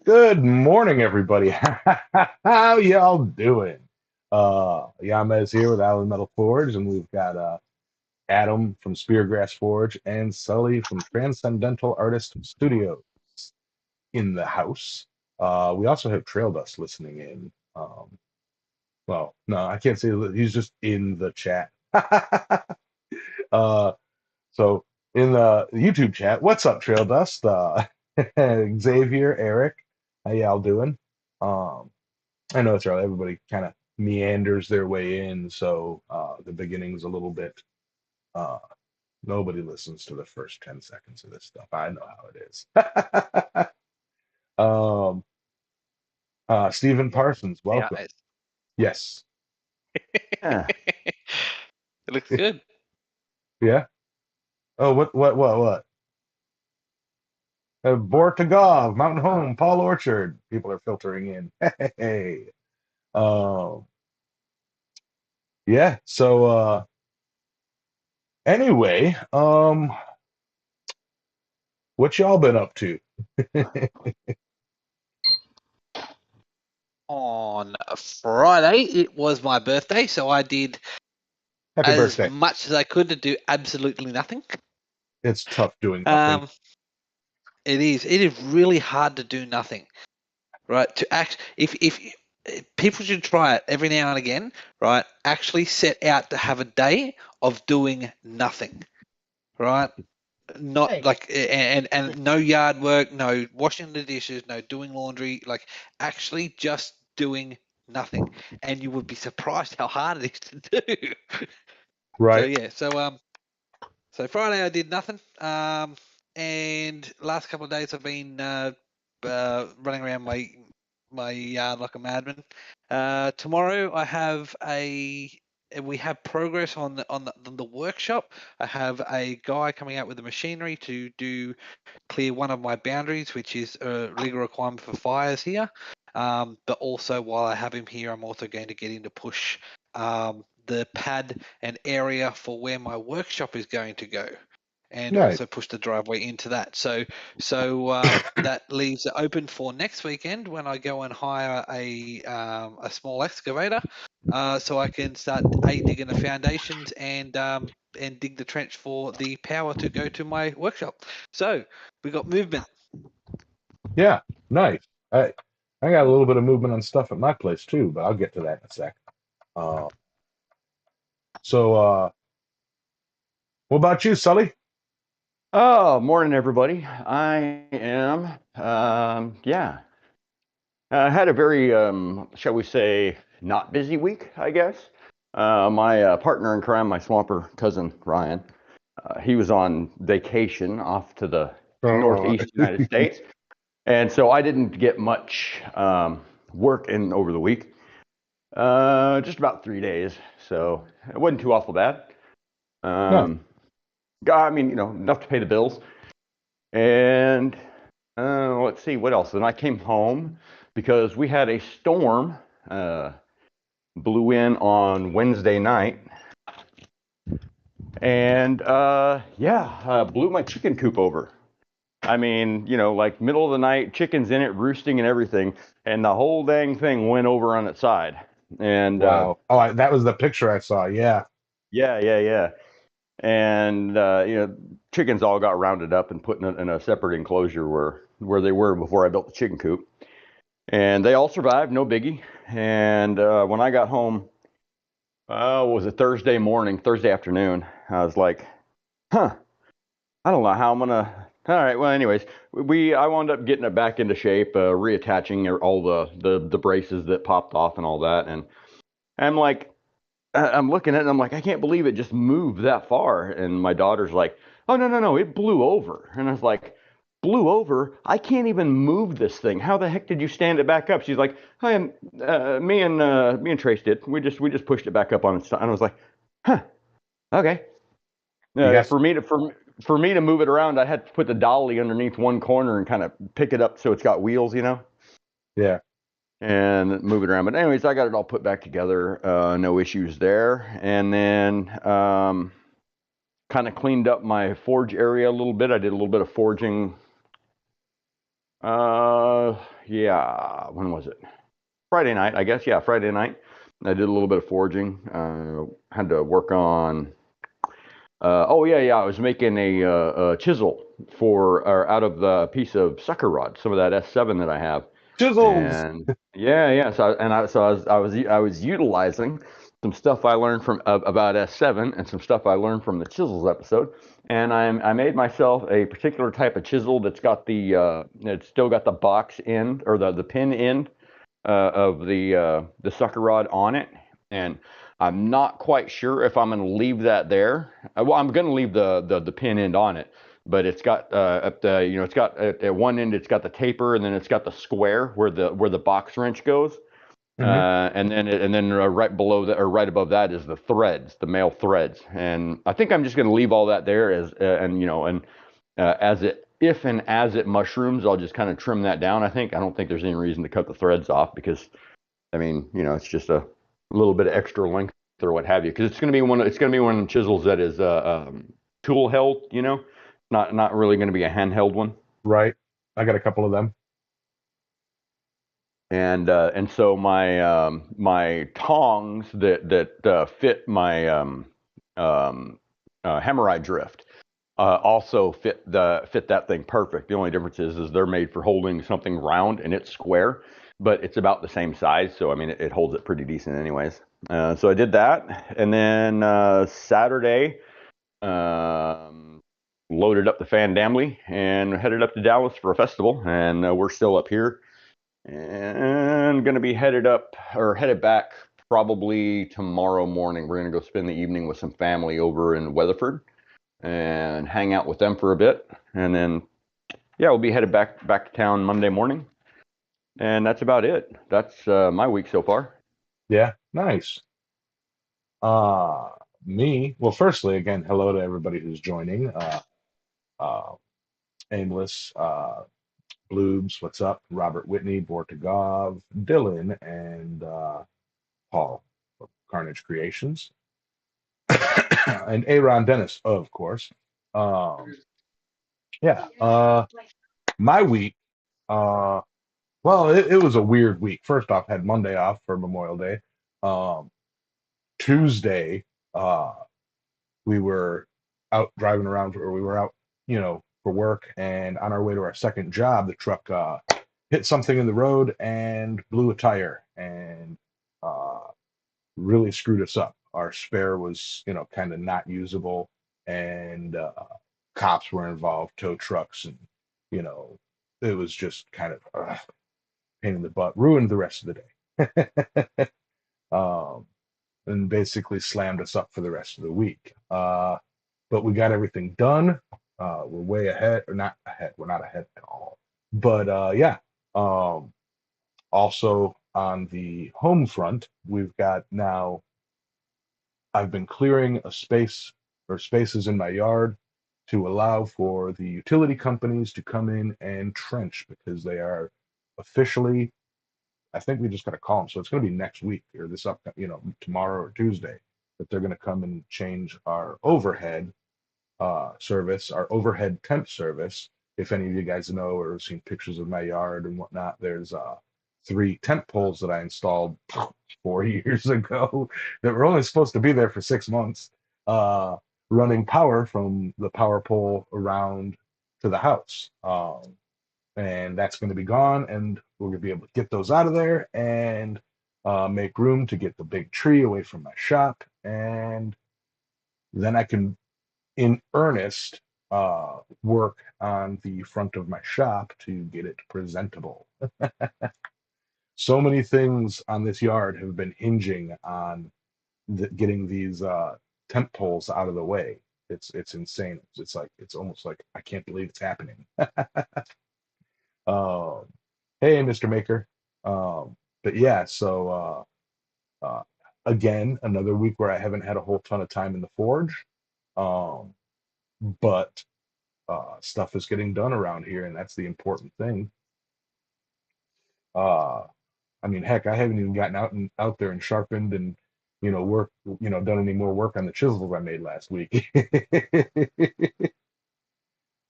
Good morning, everybody. How y'all doing? Yamez here with Allen Metal Forge, and we've got Adam from Speargrass Forge and Sully from Transcendental Artist Studios in the house. We also have Trail Dust listening in. Well, no, I can't say that. He's just in the chat. uh, so in the YouTube chat, what's up, Trail Dust? Xavier, Eric, how y'all doing? Um, I know it's early. Everybody kind of meanders their way in, so the beginning's a little bit. Uh, Nobody listens to the first 10 seconds of this stuff. I know how it is. um, Stephen Parsons, Yeah, welcome. Yes. Yeah. it looks good. Yeah. Oh, what? Bortagov, Mountain Home, Paul Orchard. People are filtering in. Hey. Um, yeah. So anyway, what y'all been up to? On Friday, it was my birthday, so I did Happy as birthday. much as I could to do absolutely nothing. It's tough doing nothing. It is. It is really hard to do nothing, right? To act, if people should try it every now and again, right? Actually set out to have a day of doing nothing, right? Not like and no yard work, no washing the dishes, no doing laundry, like actually just doing nothing, and you would be surprised how hard it is to do. So Right. yeah, so Friday I did nothing, and last couple of days I've been running around my yard like a madman. Tomorrow I have we have progress on the workshop. I have a guy coming out with the machinery to do clear one of my boundaries, which is a legal requirement for fires here. But also while I have him here, I'm also going to get him to push the pad and area for where my workshop is going to go, and Nice. also push the driveway into that. So that leaves it open for next weekend when I go and hire a small excavator, so I can start digging the foundations and dig the trench for the power to go to my workshop. So we got movement. Yeah. Nice. I got a little bit of movement on stuff at my place too, but I'll get to that in a sec. Uh, so what about you, Sully? Oh, morning, everybody. I am, yeah. I had a very, shall we say, not busy week, I guess. My partner in crime, my swamper cousin Ryan, he was on vacation off to the northeast United States, and so I didn't get much work in over the week. Just about 3 days, so it wasn't too awful bad. No. I mean, enough to pay the bills. And let's see what else. Then I came home because we had a storm blew in on Wednesday night, and blew my chicken coop over. I mean, like middle of the night, chickens in it, roosting and everything, and the whole dang thing went over on its side. And Wow. That was the picture I saw. Yeah. yeah. And chickens all got rounded up and put in a separate enclosure where they were before I built the chicken coop. And they all survived, no biggie. And when I got home, it was a Thursday afternoon, I was like, I don't know how I'm gonna. All right, well, anyways, I wound up getting it back into shape, reattaching all the braces that popped off and all that. And I'm like, I'm looking at it and I'm like, I can't believe it just moved that far. And my daughter's like, oh, no, it blew over. And I was like, blew over? I can't even move this thing. How the heck did you stand it back up? She's like, me and Trace did. We just pushed it back up on its side. And I was like, okay. Yes. For me to move it around, I had to put the dolly underneath one corner and kind of pick it up so it's got wheels, Yeah. and move it around. But anyways, I got it all put back together. No issues there. And then kind of cleaned up my forge area a little bit. I did a little bit of forging Yeah. When was it? Friday night, I guess. Yeah, Friday night. I did a little bit of forging. Had to work on. Oh yeah. I was making a chisel for or out of the piece of sucker rod, some of that S7 that I have, Chisels. and yeah. I was utilizing some stuff I learned from about S7 and some stuff I learned from the chisels episode, and I made myself a particular type of chisel that's got it's still got the box end or the pin end of the sucker rod on it, and I'm not quite sure if I'm going to leave that there. Well, I'm going to leave the pin end on it, but it's got it's got at one end it's got the taper, and then it's got the square where the box wrench goes. Hmm. And then right below that or right above that is the threads, the male threads, and I think I'm just going to leave all that there as as it if and as it mushrooms, I'll just kind of trim that down. I don't think there's any reason to cut the threads off because I mean, it's just a little bit of extra length or what have you. Because it's going to be one of the chisels that is tool held. Not really going to be a handheld one. Right. I got a couple of them. And so my tongs that fit my hemorrhoid drift also fit that thing perfect. The only difference is they're made for holding something round and it's square, but it's about the same size. So I mean, it holds it pretty decent, anyways. So I did that, and then Saturday, loaded up the fan family and headed up to Dallas for a festival, and we're still up here, and going to be headed back probably tomorrow morning. We're going to go spend the evening with some family over in Weatherford and hang out with them for a bit, and then we'll be headed back to town Monday morning, and that's about it. That's my week so far. Yeah. Nice. Uh, Me. Well, firstly, again, hello to everybody who's joining. Uh, Aimless, Bloobs, what's up? Robert Whitney, Bortagov, Dylan, and Paul of Carnage Creations, and Aaron Dennis, of course. Um, yeah. My week. Uh, well, it was a weird week. First off, had Monday off for Memorial Day. Um, Tuesday, we were out driving around, or we were out, for work, and on our way to our second job, the truck hit something in the road and blew a tire and uh, really screwed us up. Our spare was, kind of not usable, and cops were involved, tow trucks, and you know, it was just kind of pain in the butt. Ruined the rest of the day. um, and basically slammed us up for the rest of the week. But we got everything done. We're way ahead, or not ahead. We're not ahead at all. But yeah. Also on the home front, we've got now. I've been clearing a space or spaces in my yard to allow for the utility companies to come in and trench because they are officially. I think we just got to call them. So it's going to be next week or this up, tomorrow or Tuesday, that they're going to come and change our overhead service, our overhead temp service. If any of you guys know or have seen pictures of my yard and whatnot, there's 3 tent poles that I installed 4 years ago that were only supposed to be there for 6 months, running power from the power pole around to the house. And that's going to be gone, and we're going to be able to get those out of there and make room to get the big tree away from my shop, and then I can in earnest work on the front of my shop to get it presentable. So many things on this yard have been hinging on getting these tent poles out of the way. It's insane. It's almost like I can't believe it's happening. um, hey, Mr. Maker. But yeah, so again, another week where I haven't had a whole ton of time in the forge. Um, but stuff is getting done around here, and that's the important thing. Uh, I mean, heck, I haven't even gotten out there and sharpened and work, done any more work on the chisels I made last week.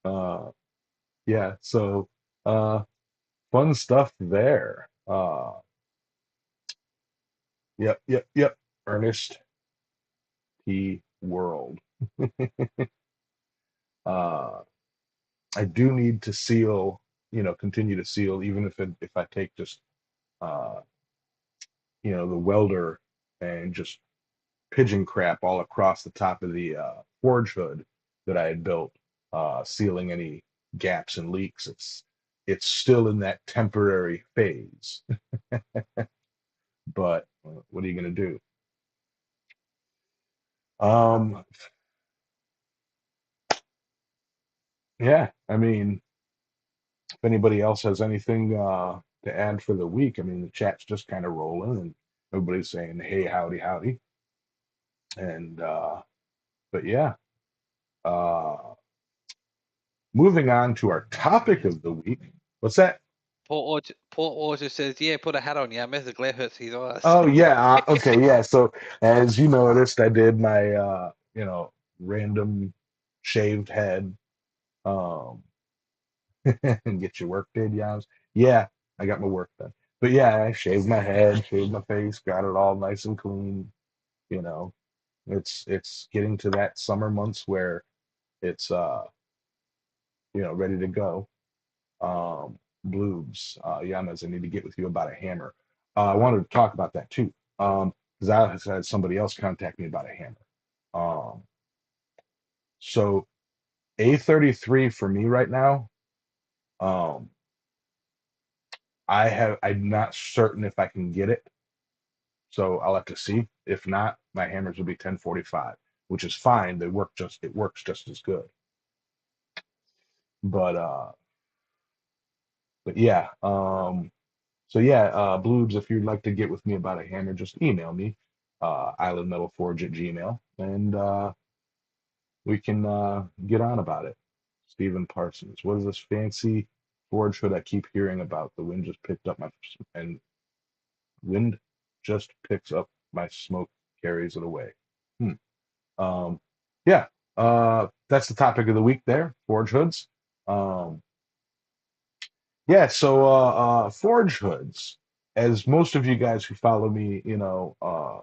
uh, yeah, so fun stuff there. Yep. Ernest P. World. uh, I do need to seal, continue to seal, even if I take just, uh, the welder and just pigeon crap all across the top of the forge hood that I had built, sealing any gaps and leaks. It's still in that temporary phase, but what are you going to do? Um, yeah, I mean, if anybody else has anything to add for the week, I mean, the chat's just kind of rolling and everybody's saying, hey, howdy, howdy. And, but yeah, uh, moving on to our topic of the week. What's that? Port Auto says, yeah, put a hat on. Yeah, the glare hurts his eyes. Oh yeah, okay, yeah. So as you noticed, I did my random shaved head, um, and get your work did, Yaz. Yeah, I got my work done. But yeah, I shaved my head, shaved my face, got it all nice and clean. You know, it's getting to that summer months where it's ready to go. Bloobs, Yamaz, I need to get with you about a hammer. I wanted to talk about that too. Because I had somebody else contact me about a hammer. Um, so A33 for me right now, um, I'm not certain if I can get it. So I'll have to see. If not, my hammers will be 1045, which is fine. It works just as good. But yeah, so yeah, Bloobs, if you'd like to get with me about a hammer, just email me, islandmetalforge@gmail, and we can get on about it. Stephen Parsons, what is this fancy forge hood I keep hearing about? The wind just picked up and wind just picks up my smoke, carries it away. Hmm. Yeah, that's the topic of the week there, forge hoods. Um, yeah, so forge hoods, as most of you guys who follow me, I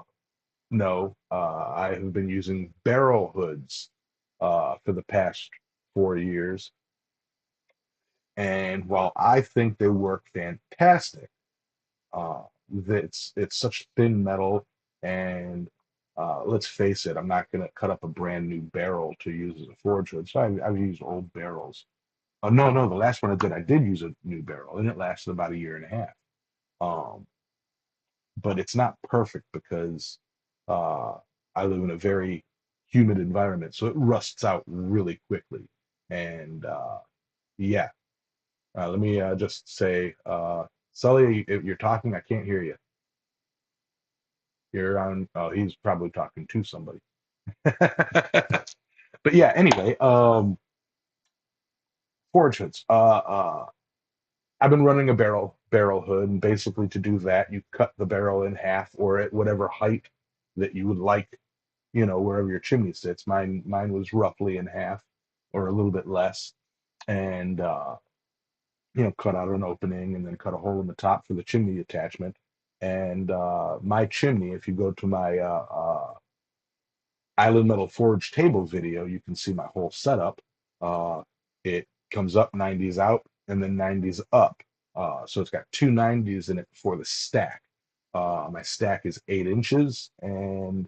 have been using barrel hoods for the past 4 years. And while I think they work fantastic, uh, it's such thin metal, and let's face it, I'm not going to cut up a brand new barrel to use as a forge hood. So I've used old barrels. No, the last one I did use a new barrel, and it lasted about a year and a half. Um, but it's not perfect because uh, I live in a very humid environment, so it rusts out really quickly. And yeah, let me just say, Sully, if you're talking, I can't hear you. You're on. Oh, he's probably talking to somebody. But yeah, anyway, forage hoods. I've been running a barrel hood, and basically to do that, you cut the barrel in half or at whatever height that you would like, wherever your chimney sits. Mine was roughly in half or a little bit less, and cut out an opening and then cut a hole in the top for the chimney attachment. And my chimney, if you go to my Island Metal Forge table video, you can see my whole setup. It comes up 90s out and then 90s up. So it's got two 90s in it for the stack. My stack is 8 inches and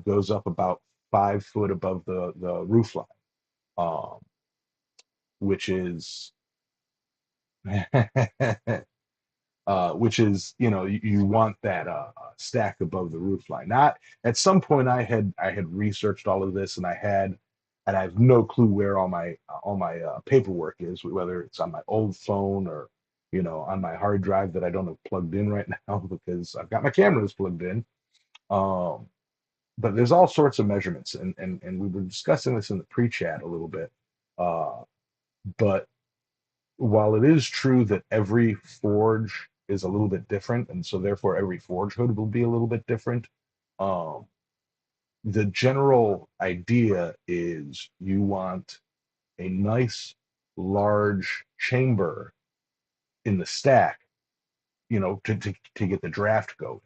goes up about 5 foot above the roof line, um, which is you want that stack above the roof line. Not at some point I had researched all of this and I have no clue where all my paperwork is, whether it's on my old phone or on my hard drive that I don't have plugged in right now because I've got my cameras plugged in. Um, but there's all sorts of measurements, and we were discussing this in the pre-chat a little bit. Uh, but while it is true that every forge is a little bit different, and so therefore every forge hood will be a little bit different, um, the general idea is you want a nice large chamber in the stack, to get the draft going.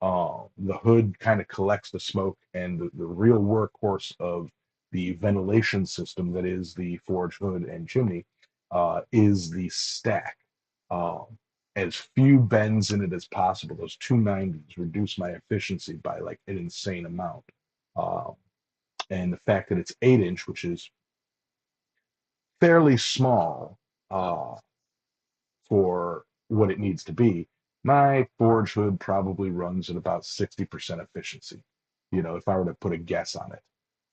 The hood kind of collects the smoke, and the real workhorse of the ventilation system that is the forge hood and chimney is the stack. Um, as few bends in it as possible. Those 290s reduce my efficiency by like an insane amount. Um, and the fact that it's 8 inch, which is fairly small for what it needs to be, my forge hood probably runs at about 60% efficiency, if I were to put a guess on it.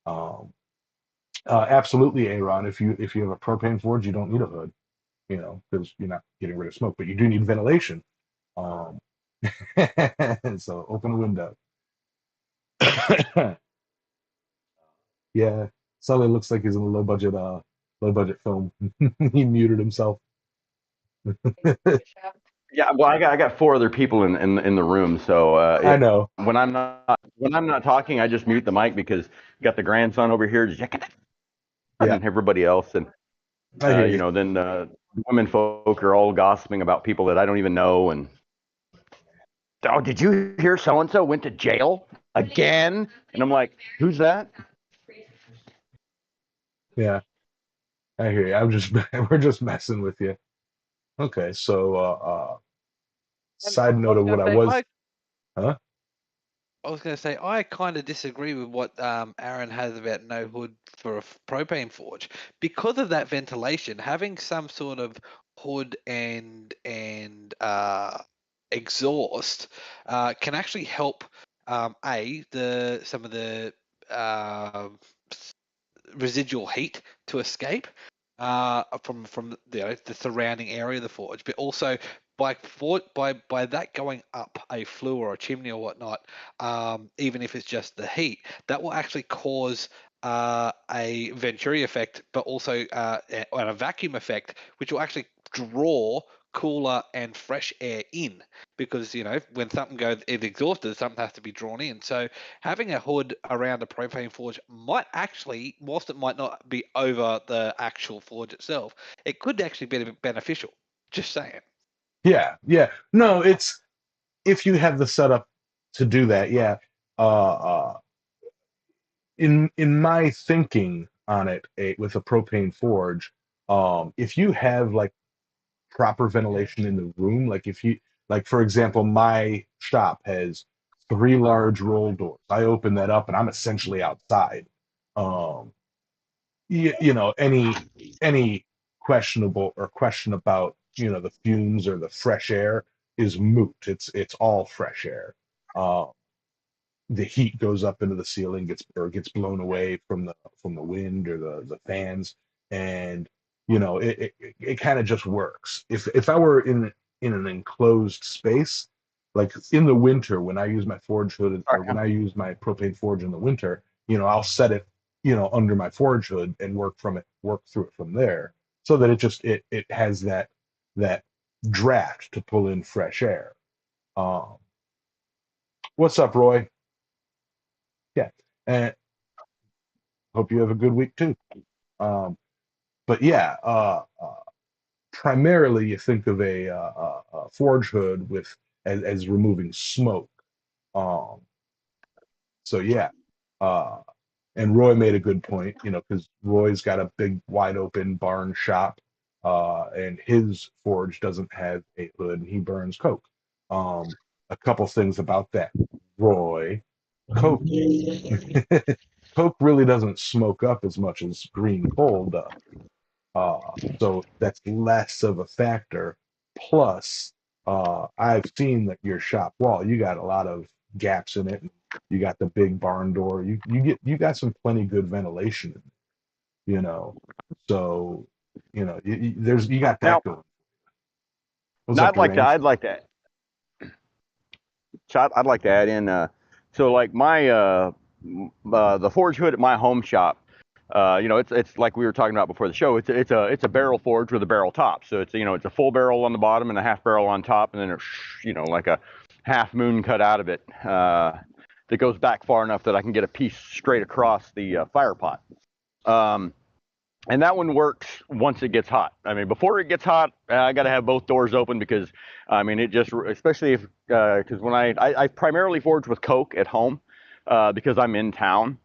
Um, Absolutely, Aaron. If you have a propane forge, you don't need a hood, because you're not getting rid of smoke, but you do need ventilation. Um, so open a window. Yeah, Sully looks like he's in a low budget film. He muted himself. Yeah, well, I got four other people in the room, so I know. when I'm not talking, I just mute the mic because you got the grandson over here, Yeah, and everybody else, and I hear you. then women folk are all gossiping about people that I don't even know, and oh, did you hear so and so went to jail again? And I'm like, who's that? Yeah, I hear you. We're just messing with you. Okay, so side note of what I was, huh? I was going to say, I kind of disagree with what Aaron has about no hood for a propane forge. Because of that ventilation, having some sort of hood and exhaust can actually help some of the uh, residual heat to escape from the surrounding area of the forge, but also by that going up a flue or a chimney or whatnot, even if it's just the heat, that will actually cause a Venturi effect, but also a vacuum effect, which will actually draw cooler and fresh air in, because when something goes it exhausted, something has to be drawn in. So having a hood around a propane forge might actually, whilst it might not be over the actual forge itself, it could actually be a bit beneficial. Just saying. Yeah, yeah. No, it's if you have the setup to do that. Yeah. In my thinking on it, with a propane forge, if you have like proper ventilation in the room, like if you like, for example, my shop has three large roll doors. I open that up and I'm essentially outside. Um, any questionable or question about the fumes or the fresh air is moot. It's all fresh air. Uh, the heat goes up into the ceiling, gets blown away from the wind or the fans, and it kind of just works. If I were in an enclosed space, like in the winter when I use my forge hood or when I use my propane forge in the winter, I'll set it under my forge hood and work through it from there, so that it has that draft to pull in fresh air. um what's up, Roy? Yeah, and hope you have a good week too. But yeah, primarily you think of a forge hood with as removing smoke. Um, so yeah, uh, and Roy made a good point, because Roy's got a big, wide open barn shop, and his forge doesn't have a hood, and he burns coke. A couple things about that, Roy. Coke, coke really doesn't smoke up as much as green coal does. So that's less of a factor. Plus, I've seen that your shop wall, you got a lot of gaps in it. You got the big barn door. You got some plenty good ventilation, you know. So, you got Now, that going. What's now up, Durant? I'd like to add in. So like my the forge hood at my home shop. It's like we were talking about before the show. It's a barrel forge with a barrel top. So it's a full barrel on the bottom and a half barrel on top, and then like a half moon cut out of it that goes back far enough that I can get a piece straight across the fire pot. Um, And that one works once it gets hot. I mean, before it gets hot, I got to have both doors open because, I mean, it just, especially if, because when I primarily forge with coke at home because I'm in town.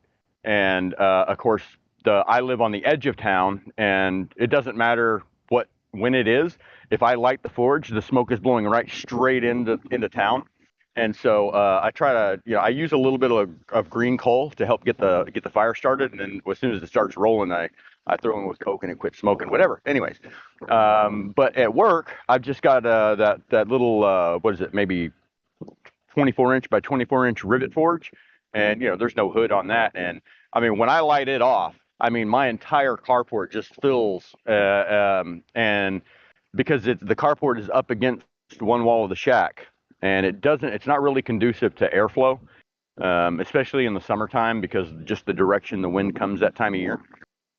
And of course, I live on the edge of town, and it doesn't matter when it is. If I light the forge, the smoke is blowing right straight into town. And so I try to, I use a little bit of green coal to help get the fire started, and then as soon as it starts rolling, I throw in with coke and it quits smoking. Whatever. Anyways, but at work, I've just got that little what is it? Maybe 24-inch by 24-inch rivet forge, and there's no hood on that. And I mean, when I light it off, I mean my entire carport just fills, and because the carport is up against one wall of the shack, and it's not really conducive to airflow, especially in the summertime because just the direction the wind comes that time of year.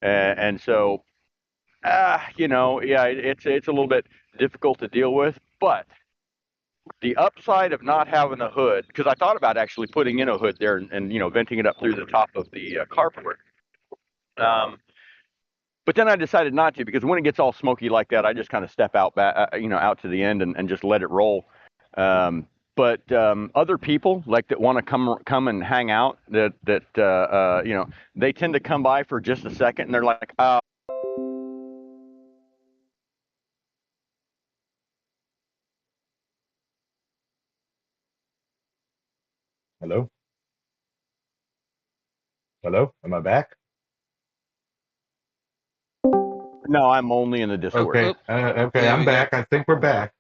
And so, yeah, it's a little bit difficult to deal with, but the upside of not having a hood, because I thought about actually putting in a hood there and venting it up through the top of the carport. But then I decided not to, because when it gets all smoky like that, I just kind of step out back, out to the end and just let it roll. But other people like that want to come and hang out, that they tend to come by for just a second, and they're like, Hello? Hello? Am I back? no, I'm only in the Discord. Okay. Okay, There I'm we go. back. I think we're back.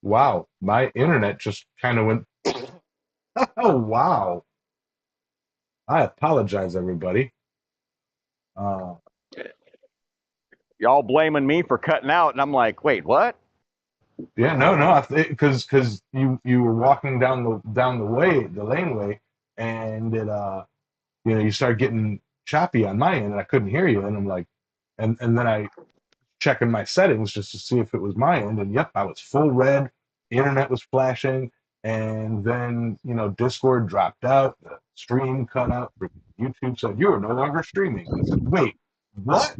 Wow, my internet just kind of went. Oh, wow. I apologize, everybody. Uh, Y'all blaming me for cutting out, and I'm like, wait, what? yeah, no, because you were walking down the laneway, and it you started getting choppy on my end, and I couldn't hear you, and I'm like, and then I checking my settings just to see if it was my end, and yep, I was full red, internet was flashing, and then Discord dropped out, the stream cut out, YouTube said you are no longer streaming. I said, wait, what?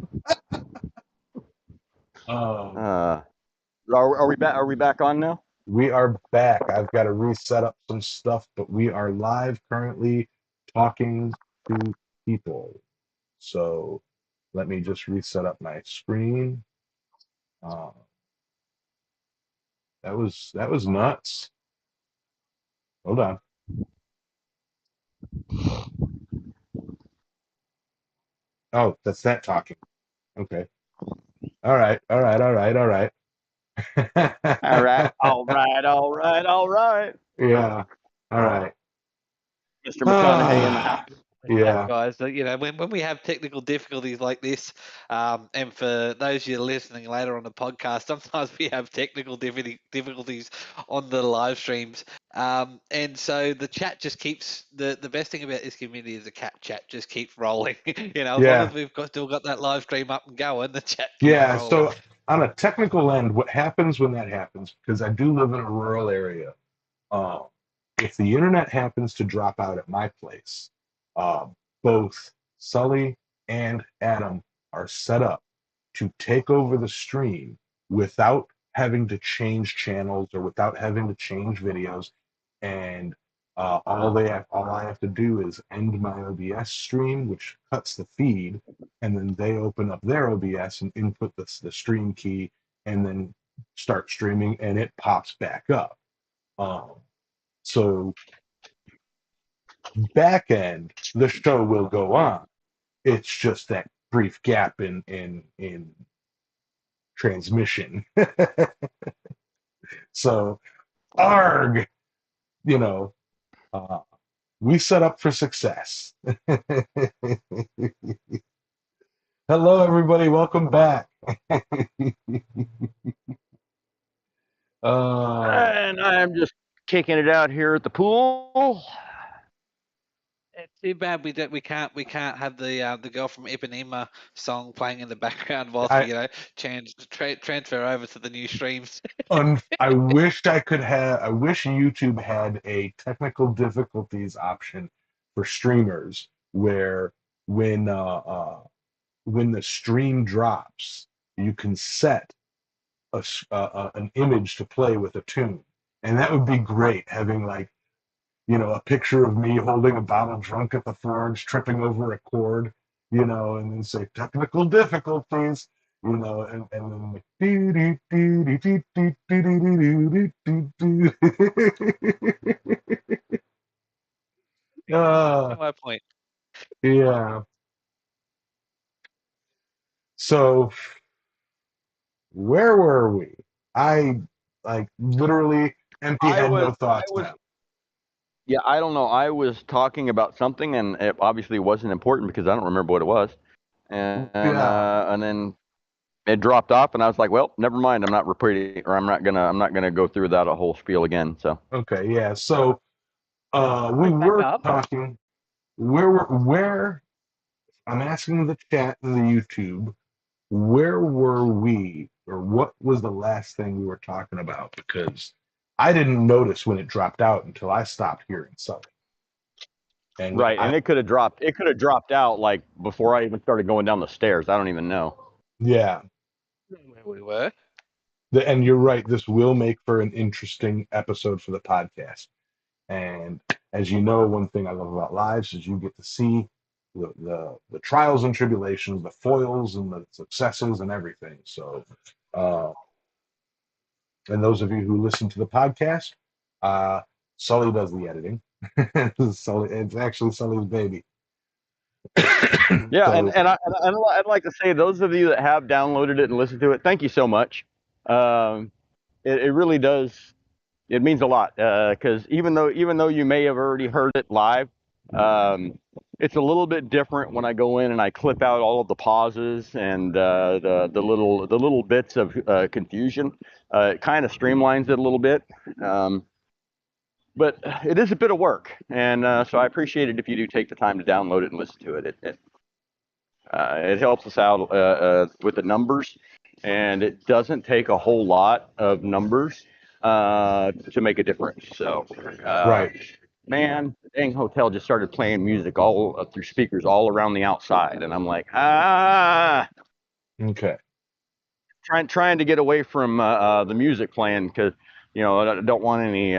Um, Uh, are we back? Are we back on now? we are back. I've got to reset up some stuff, but we are live currently talking to people. So let me just reset up my screen. Uh, that was nuts. Hold on. Oh, that's that talking. Okay. All right. All right. All right. All right. All right, all right, all right, all right. Yeah. All right. Mr. McConaughey in the house. Yeah. Guys, when we have technical difficulties like this, and for those of you listening later on the podcast, sometimes we have technical difficulties on the live streams, and so the chat just keeps the best thing about this community is the chat just keeps rolling. As long Yeah. as we've still got that live stream up and going, the chat keeps Yeah. rolling. So on a technical end, what happens when that happens? Because I do live in a rural area. Um, if the internet happens to drop out at my place, uh, both Sully and Adam are set up to take over the stream without having to change channels or without having to change videos. And all I have to do is end my OBS stream, which cuts the feed, and then they open up their OBS and input the stream key, and then start streaming, and it pops back up. So back end, the show will go on. It's just that brief gap in transmission. So arg, you know, uh, we set up for success. Hello, everybody. Welcome back. And I'm just kicking it out here at the pool. It's too bad we can't have the girl from Ipanema song playing in the background whilst we transfer over to the new streams. I wish I could have. I wish YouTube had a technical difficulties option for streamers where when when the stream drops, you can set an image to play with a tune, and that would be great. Having like a picture of me holding a bottle drunk at the forge, tripping over a chord, and then say technical difficulties, and then like, My point. yeah. So where were we? I like literally empty I head, was, no thoughts I was, now. yeah, I don't know. I was talking about something, and it obviously wasn't important because I don't remember what it was, Yeah. and then it dropped off, and I was like, well, never mind. I'm not repeating, or I'm not gonna go through that a whole spiel again. So Okay. Yeah. So we Back were up. talking. Where I'm asking the chat and the YouTube, where were we, or what was the last thing we were talking about? Because I didn't notice when it dropped out until I stopped hearing something. And right, and it could have dropped. It could have dropped out like before I even started going down the stairs. I don't even know. yeah, Where we were. and you're right. This will make for an interesting episode for the podcast. And as you know, one thing I love about lives is you get to see the trials and tribulations, the foils and the successes and everything. So, uh, and those of you who listen to the podcast, uh, Sully does the editing. It's actually Sully's baby. Yeah, So I'd like to say those of you that have downloaded it and listened to it, thank you so much. It really does. It means a lot because even though you may have already heard it live, it's a little bit different when I go in and I clip out all of the pauses and the little bits of confusion. It kind of streamlines it a little bit. But it is a bit of work, and so I appreciate it if you do take the time to download it and listen to it. It helps us out with the numbers, and it doesn't take a whole lot of numbers to make a difference. So, right, man, the dang hotel just started playing music all through speakers all around the outside, and I'm like, ah, okay, trying to get away from the music playing because I don't want any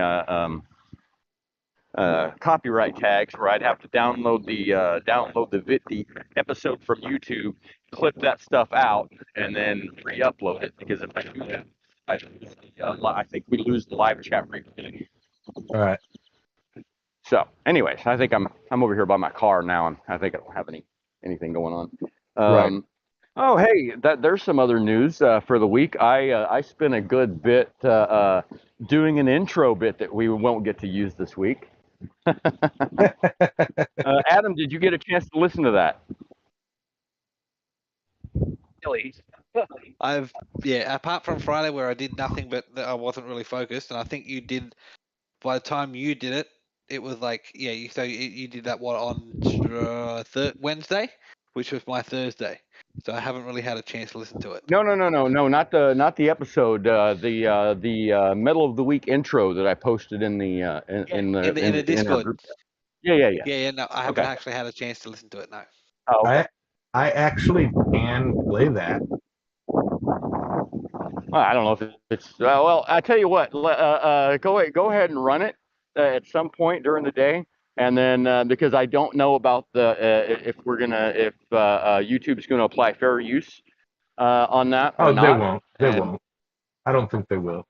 copyright tags where I'd have to download the episode from YouTube, clip that stuff out, and then re-upload it. Because if I do that, I think we lose the live chat replay. all right, So, anyways, I think I'm over here by my car now, and I think I don't have anything going on. right. Oh, hey, there's some other news for the week. I spent a good bit doing an intro bit that we won't get to use this week. Adam, did you get a chance to listen to that? Really? Apart from Friday where I did nothing but I wasn't really focused, and I think you did. By the time you did it, it was like you did that on Wednesday, which was my Thursday. So I haven't really had a chance to listen to it. No, not the episode. The middle of the week intro that I posted in In a in our Discord. group. Yeah. Yeah. No, I haven't Okay. actually had a chance to listen to it. No. Oh, okay. I actually can play that. Well, I don't know if it's well. I tell you what. Go ahead and run it at some point during the day, and then because I don't know about if YouTube's gonna apply fair use on that or Oh, they not, won't. They and won't. I don't think they will.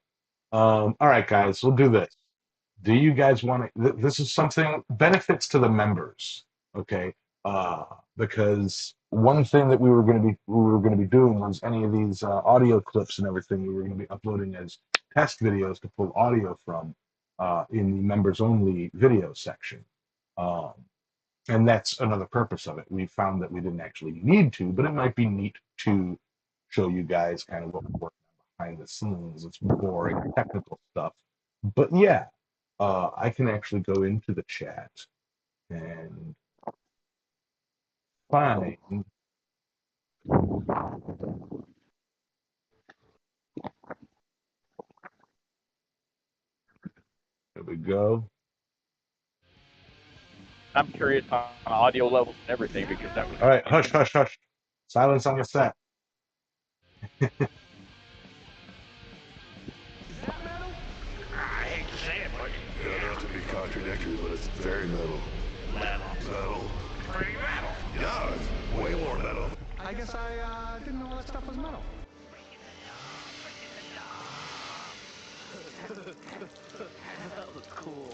All right, guys, we'll do this. Do you guys want to? This is something benefits to the members, okay? Because one thing that we were going to be doing was any of these audio clips and everything we were going to be uploading as test videos to pull audio from in the members only video section. Um, and that's another purpose of it. We found that we didn't actually need to, but it might be neat to show you guys kind of what we're working on behind the scenes. It's boring technical stuff, but yeah, I can actually go into the chat and find. There we go. I'm curious on audio levels and everything because that would All be right, hush, hush, hush. Silence on the set. Is that metal? I hate to say it, but Yeah, not to be contradictory, but it's very metal. metal. Metal. Pretty metal. Yeah, it's way more metal. I guess I didn't know that stuff was metal. That was cool.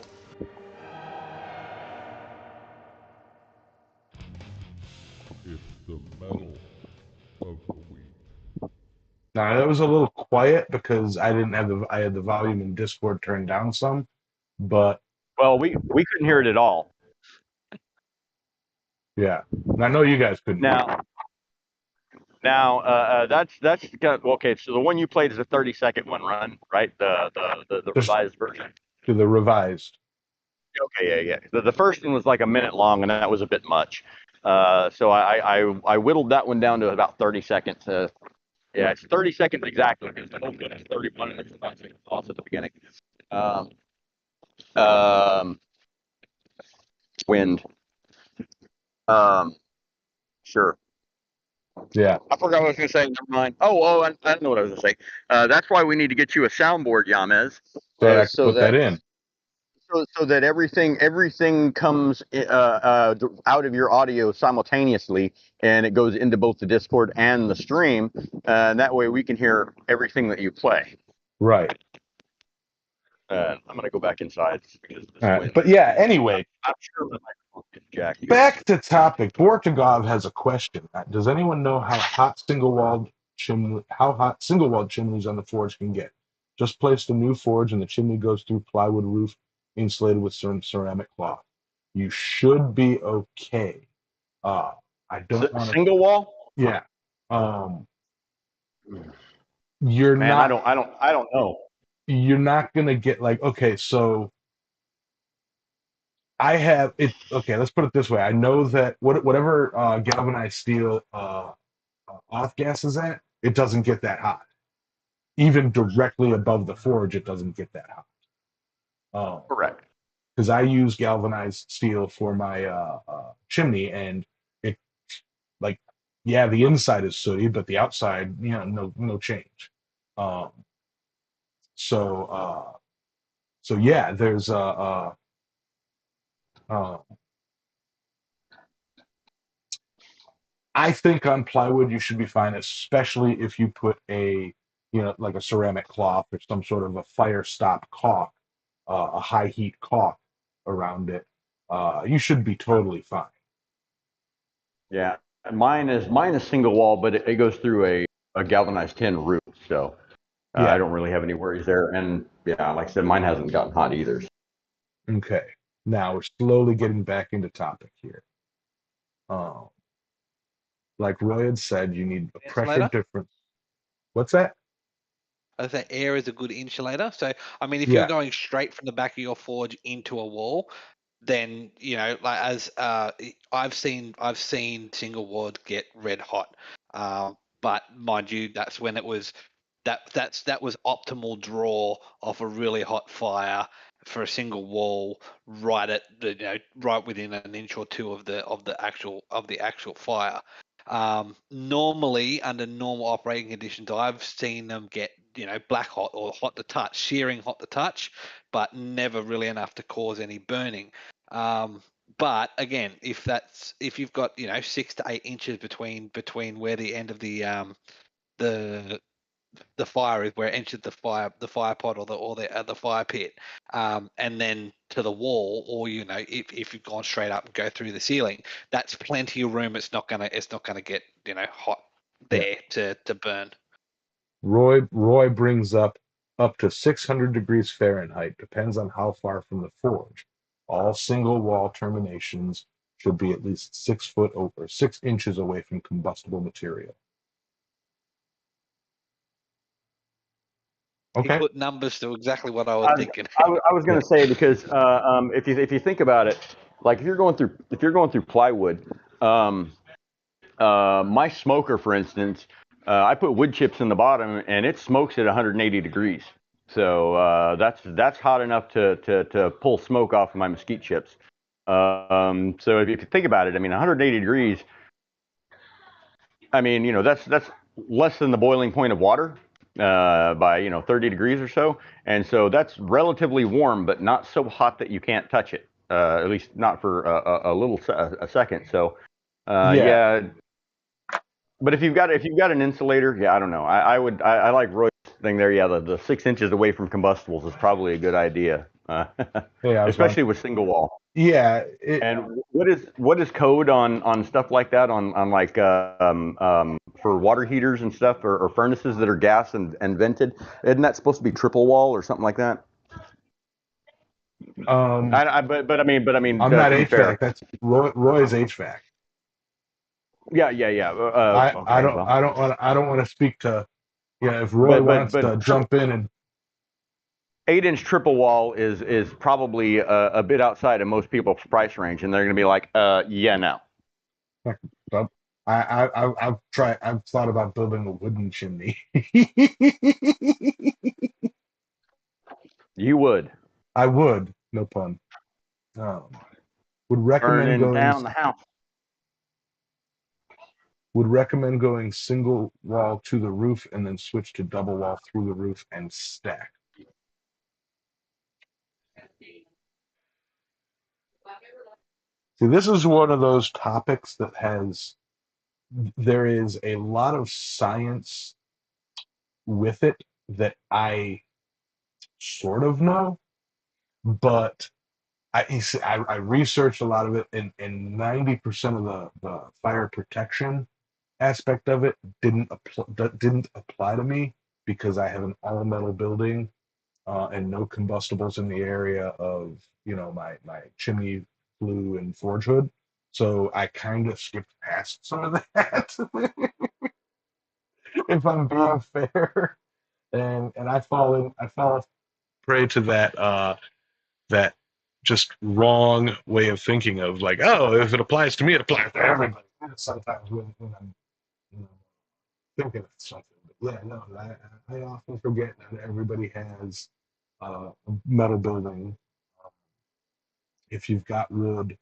It's the metal of the week. Now that was a little quiet because I had the volume in Discord turned down some, but Well, we couldn't hear it at all. yeah, and I know you guys couldn't. Now, that's got okay. So the one you played is a 30-second one, right? The revised version. To the revised. Okay, yeah. The first one was like a minute long, and that was a bit much. So I whittled that one down to about 30 seconds. Yeah, it's 30 seconds exactly because the whole thing is 31, and there's a bunch of pause at the beginning. Wind. Sure. Yeah. I forgot what I was going to say. Never mind. I know what I was going to say. That's why we need to get you a soundboard, Yamez. So I can put that in. So that everything comes out of your audio simultaneously, and it goes into both the Discord and the stream. And that way we can hear everything that you play. Right. I'm going to go back inside. Because All right. But yeah, anyway. I'm sure the microphone is jacked. Back to topic. Bortagov has a question. Does anyone know how hot single-walled chimneys on the forge can get? Just placed a new forge and the chimney goes through plywood roof insulated with ceramic cloth. You should be okay. I don't want single wall. Yeah. You're Man, not. I don't know. You're not gonna get like, okay, so I have it. Okay, let's put it this way. I know that whatever galvanized steel off gas is at, it doesn't get that hot. Even directly above the forge, it doesn't get that hot. Correct. Because I use galvanized steel for my chimney, and it, like, yeah, the inside is sooty, but the outside, no change. So yeah, there's I think on plywood you should be fine, especially if you put like a ceramic cloth or some sort of a fire stop caulk, a high heat caulk around it. You should be totally fine. Yeah, mine is single wall, but it goes through a galvanized tin roof, so I don't really have any worries there. And yeah, like I said, mine hasn't gotten hot either. Okay, now we're slowly getting back into topic here. Like Roy had said, you need a pressure difference. What's that? I say air is a good insulator. So, I mean, if you're going straight from the back of your forge into a wall, then like as I've seen single wall get red hot. But mind you, that's when it was that was optimal draw off a really hot fire for a single wall right at right within an inch or two of the actual fire. Normally under normal operating conditions, I've seen them get black hot or hot to touch, searing hot to touch, but never really enough to cause any burning. But again, if you've got 6 to 8 inches between where the end of the fire is, where it enters the fire pot or the fire pit, and then to the wall, or if you've gone straight up and go through the ceiling, that's plenty of room. It's not gonna get hot there to burn. Roy brings up to 600 degrees Fahrenheit, depends on how far from the forge. All single wall terminations should be at least 6 foot over 6 inches away from combustible material. Okay. He put numbers to exactly what I was thinking. I was going to say, because if you think about it, like if you're going through plywood, my smoker, for instance, I put wood chips in the bottom and it smokes at 180 degrees. So that's hot enough to pull smoke off of my mesquite chips. So if you think about it, I mean, 180 degrees, I mean, that's less than the boiling point of water by 30 degrees or so, and so that's relatively warm, but not so hot that you can't touch it. At least not for a second. So, Yeah. yeah. But if you've got an insulator, yeah, I don't know. I like Roy's thing there. Yeah, the 6 inches away from combustibles is probably a good idea, Yeah, I was about. especially with single wall. Yeah, And what is code on stuff like that on like for water heaters and stuff or furnaces that are gas and vented? Isn't that supposed to be triple wall or something like that? But I mean I'm not to be HVAC. fair, That's Roy's HVAC. yeah. I Okay, don't well, I don't want I don't want to speak to if Roy but wants to but jump in and 8-inch triple wall is probably a bit outside of most people's price range, and they're going to be like, yeah, no. but I've thought about building a wooden chimney. You would I would, no pun. Would recommend burning going down the house. would recommend going single wall to the roof and then switch to double wall through the roof and stack. See, this is one of those topics that there is a lot of science with it that I sort of know, but I researched a lot of it, and 90% of the fire protection aspect of it didn't apply to me because I have an all metal building and no combustibles in the area of my chimney flue and forge hood. So I kind of skipped past some of that, if I'm being fair. And I fall prey to that just wrong way of thinking of like, oh, if it applies to me, it applies to everybody. Sometimes when I'm you know, thinking of something, but yeah, no, I often forget that everybody has a metal building. If you've got wood,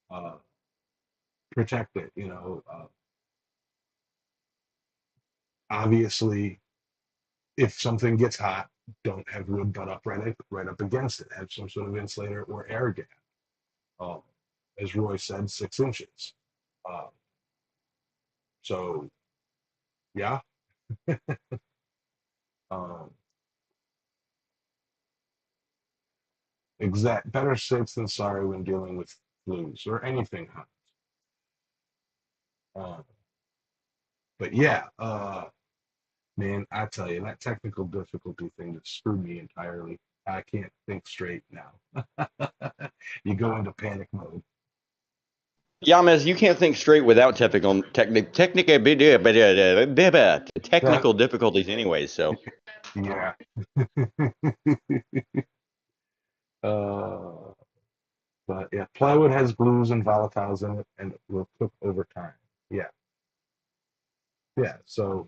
uh, protect it. Obviously, if something gets hot, don't have wood butt up right up against it. Have some sort of insulator or air gap. Um, as Roy said, 6 inches. Uh, so yeah, um, better safe than sorry when dealing with flues or anything hot. Um, but yeah, man, I tell you, that technical difficulty thing just screwed me entirely. I can't think straight now. You go into panic mode. Yamez, you can't think straight without That, technical difficulties, anyways. So yeah. uh, but yeah, plywood has glues and volatiles in it, and it will cook over time. Yeah, yeah. So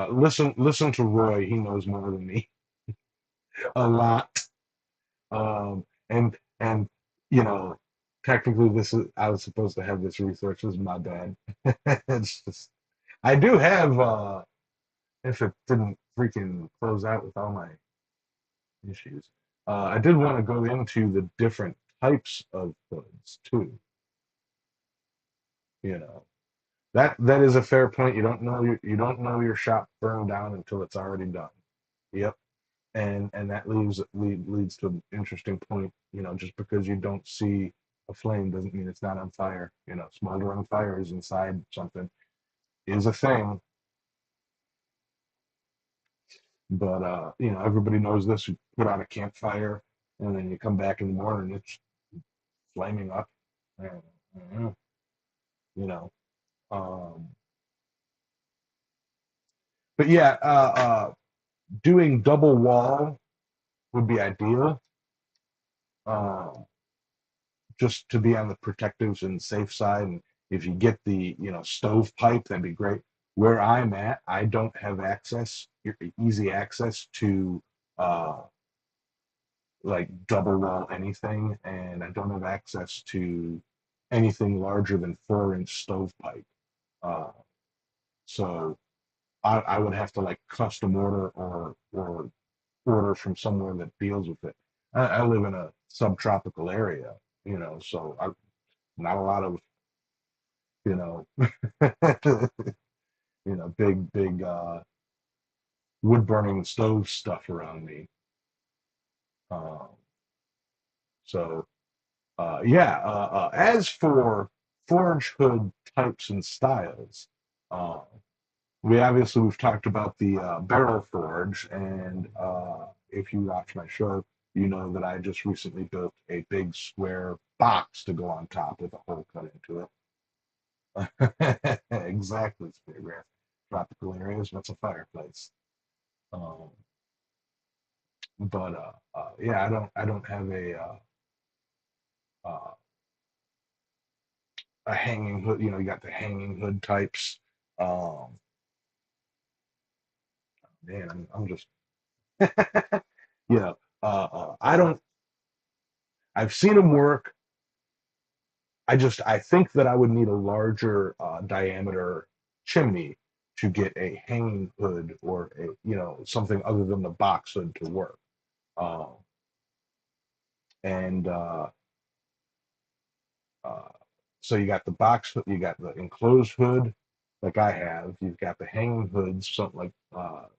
listen to Roy. He knows more than me, a lot. And technically, I was supposed to have this research. This is my bad. It's just I do have. If it didn't freaking close out with all my issues, I did want to go into the different types of hoods too. You know that is a fair point. You don't know your shop burned down until it's already done. Yep. And that leads to an interesting point. Just because you don't see a flame doesn't mean it's not on fire. Smoldering fires inside something is a thing. But everybody knows this. You put out a campfire, and then you come back in the morning, it's flaming up. And, you know. Um, but yeah, doing double wall would be ideal. Um, just to be on the protective and safe side. And if you get the stove pipe, that'd be great. Where I'm at, I don't have easy access to uh, like double wall anything, and I don't have access to anything larger than 4-inch stovepipe. Uh, So I would have to like custom order or order from somewhere that deals with it. I live in a subtropical area, so not a lot of, you know, big wood burning stove stuff around me. Um, so yeah. As for forge hood types and styles, uh, we've talked about the barrel forge, and if you watch my show, you know that I just recently built a big square box to go on top with a hole cut into it. Exactly, Speargrass. Tropical areas, what's a fireplace? Um, but yeah, I don't have uh, a hanging hood. You got the hanging hood types. Um, Man, I'm just yeah. I don't. I've seen them work. I think that I would need a larger diameter chimney to get a hanging hood or something other than the box hood to work. Uh, and uh, so you got the box hood, you got the enclosed hood, like I have. You've got the hanging hoods, something like